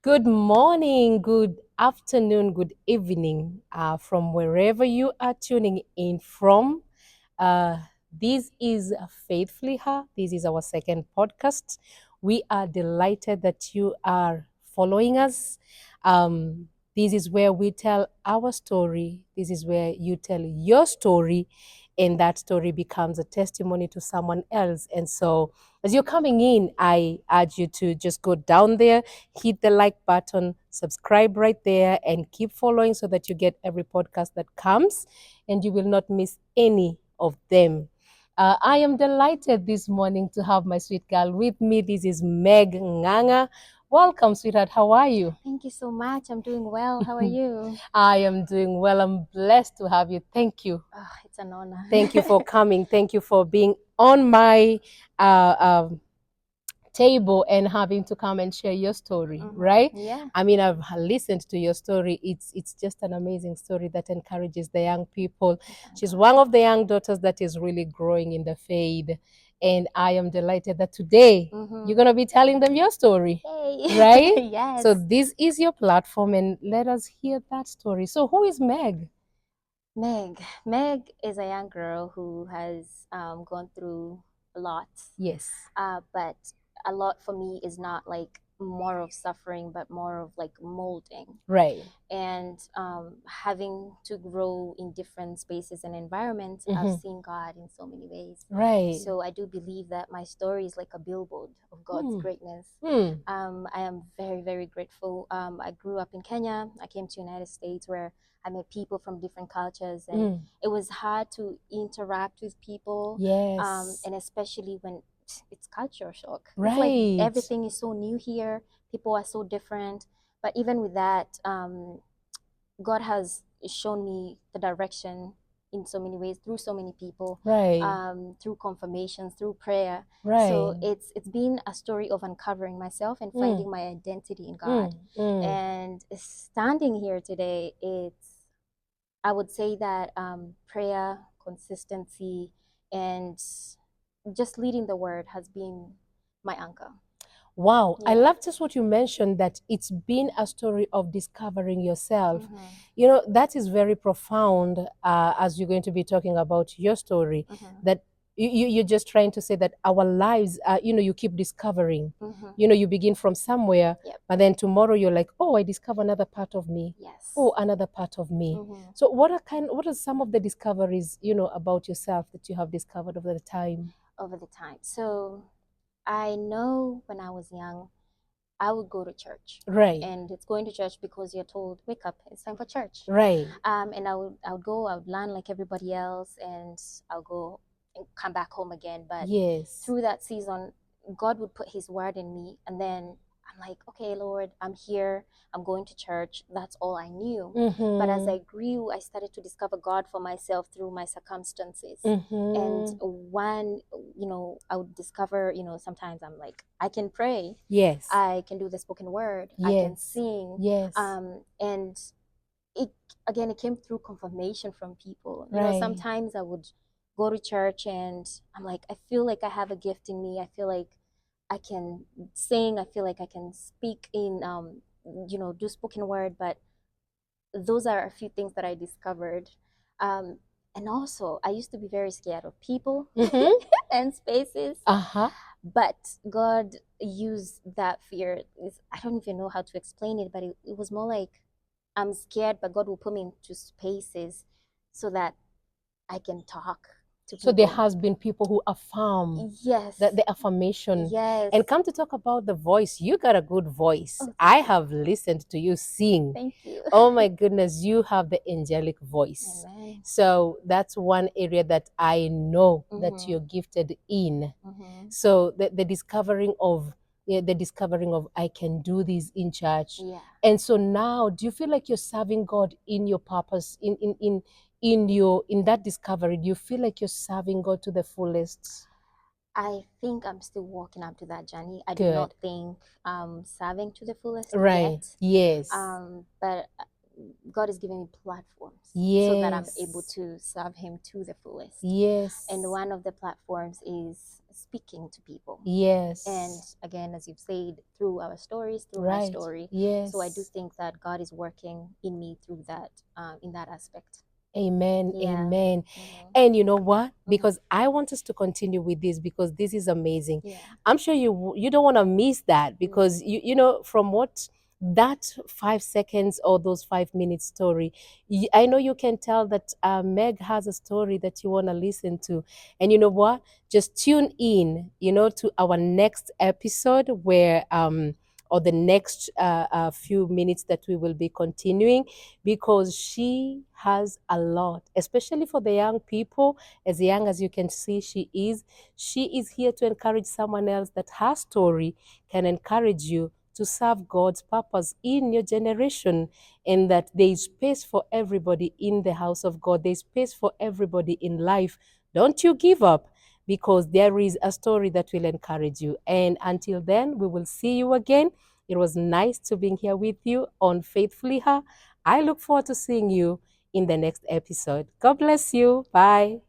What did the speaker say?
Good morning, good afternoon, good evening from wherever you are tuning in from. Uh, this is Faithfully Her. This is our second podcast. We are delighted that you are following us. This is where we tell our story. This is where you tell your story, and that story becomes a testimony to someone else. And so, as you're coming in, I urge you to just go down there, hit the like button, subscribe right there, and keep following so that you get every podcast that comes and you will not miss any of them. I am delighted this morning to have my sweet girl with me. This is Meg Nganga. Welcome, sweetheart. How are you? Thank you so much. I'm doing well. How are you? I am doing well. I'm blessed to have you. Thank you. Oh, it's an honor. Thank you for coming. Thank you for being on my table and having to come and share your story, right? Yeah. I mean, I've listened to your story. It's just an amazing story that encourages the young people. She's one of the young daughters that is really growing in the faith. And I am delighted that today you're going to be telling them your story, Yay. right? Yes. So this is your platform and let us hear that story. So who is Meg? Meg is a young girl who has gone through a lot. Yes. But a lot for me is not like more of suffering, but more of like molding. Right. And having to grow in different spaces and environments, I've seen God in so many ways. Right. So I do believe that my story is like a billboard of God's greatness. Hmm. I am very, very grateful. I grew up in Kenya. I came to United States where I met people from different cultures, and it was hard to interact with people. Yes. And especially when it's culture shock. It's Right. like everything is so new here. People are so different. But even with that, God has shown me the direction in so many ways through so many people, Right. through confirmations, through prayer. Right. So it's been a story of uncovering myself and finding my identity in God. And standing here today, I would say that prayer, consistency, and just leading the word has been my anchor. Wow, I Yeah. love just what you mentioned, that it's been a story of discovering yourself. You know, that is very profound as you're going to be talking about your story, that you're just trying to say that our lives, you keep discovering. You begin from somewhere, Yep. but then tomorrow you're like, oh, I discover another part of me. Yes. Oh, another part of me. So what are some of the discoveries, about yourself that you have discovered over the time? Over the time. So I know when I was young, I would go to church. Right. And it's going to church because you're told, wake up, it's time for church. Right. And I would go, I would learn like everybody else, and I'll go and come back home again. But yes. through that season, God would put his word in me, and then I'm like, okay, Lord, I'm here. I'm going to church. That's all I knew. But as I grew, I started to discover God for myself through my circumstances. And when, I would discover, sometimes I'm like, I can pray. Yes. I can do the spoken word. I can Yes. sing. Yes. And it came through confirmation from people. Right. Sometimes I would go to church and I'm like, I feel like I have a gift in me. I feel like I can sing. I feel like I can speak in, do spoken word. But those are a few things that I discovered. And also, I used to be very scared of people and spaces. But God used that fear. I don't even know how to explain it, but it was more like I'm scared, but God will put me into spaces so that I can talk to people. So there has been people who affirm. Yes. The affirmation. Yes. And come to talk about the voice. You got a good voice. Oh, I have listened to you sing. Thank you. Oh my goodness, you have the angelic voice. Amen. So that's one area that I know that you're gifted in. So the discovering of I can do this in church. Yeah. And so now, do you feel like you're serving God in your purpose, in that discovery? Do you feel like you're serving God to the fullest? I think I'm still walking up to that journey. I do Good. not think serving to the fullest Right. yet. Yes. But God is giving me platforms so that I'm able Yes. to serve Him to the fullest. Yes. And one of the platforms is speaking to people. And Yes. again, as you've said, through our stories, through my Right. story. So I do Yes. think that God is working in me through that, in that aspect. Amen. Yeah. Amen. Mhm. And you know what? Mhm. Because I want us to continue with this because this is amazing. Yeah. I'm sure you don't want to miss that because you know from what that 5 seconds or those 5 minute story, I know you can tell that Meg has a story that you want to listen to. And you know what? Just tune in, you know, to our next episode where or the next few minutes that we will be continuing because she has a lot, especially for the young people, as young as you can see she is. She is here to encourage someone else that her story can encourage you to serve God's purpose in your generation, and that there is space for everybody in the house of God. There is space for everybody in life. Don't you give up because there is a story that will encourage you. And until then, we will see you again. It was nice to be here with you on Faithfully Her. I look forward to seeing you in the next episode. God bless you. Bye.